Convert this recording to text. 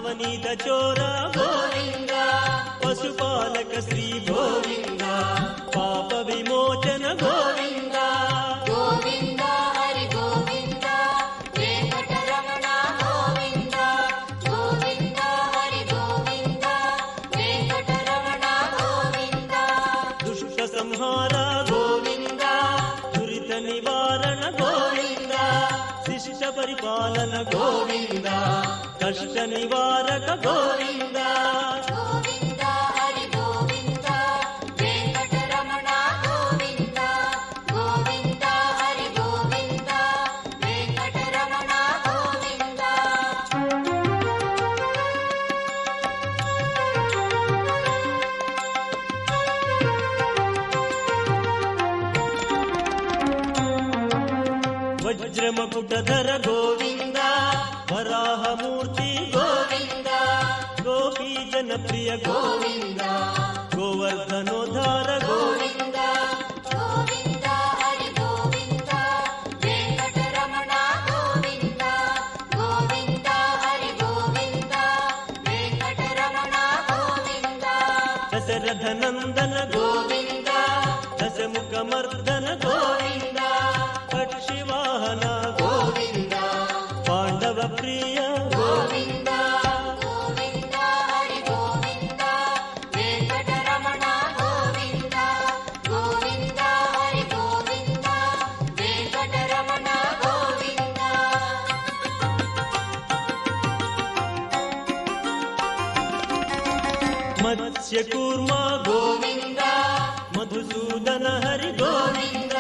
నవనీత చోర గోవింద, పశుపాలక శ్రీ గోవింద, పాప విమోచన గోవింద. గోవింద హరి గోవింద వెంకటరమణ గోవింద, గోవింద హరి గోవింద వెంకటరమణ గోవింద. దుష్ట సంహార గోవింద, దురిత నివారణ గోవింద, శిష్ట పరిపాలన గోవింద, కష్ట నివారక గోవింద. గోవింద హరి గోవింద వెంకటరమణ గోవింద, గోవింద హరి గోవింద వెంకటరమణ గోవింద. వజ్రమకుటధర గోవింద, వరాహమూర్తి గోవింద, గోపీ జనప్రియ గోవింద, గోవర్ధనోద్ధార గోవింద. గోవింద హరి గోవింద వెంకటరమణ గోవింద, గోవింద హరి గోవింద వెంకటరమణ గోవింద. దశరథ నందన గోవింద, దశముఖమర్దన గోవింద, పక్షివాహన గోవింద, పాండవ ప్రియ గోవింద, గోవింద హరి గోవింద వెంకటరమణ గోవింద, గోవింద హరి గోవింద వెంకటరమణ గోవింద. మత్స్యకూర్మ గోవింద, మధుసూదన హరి గోవింద,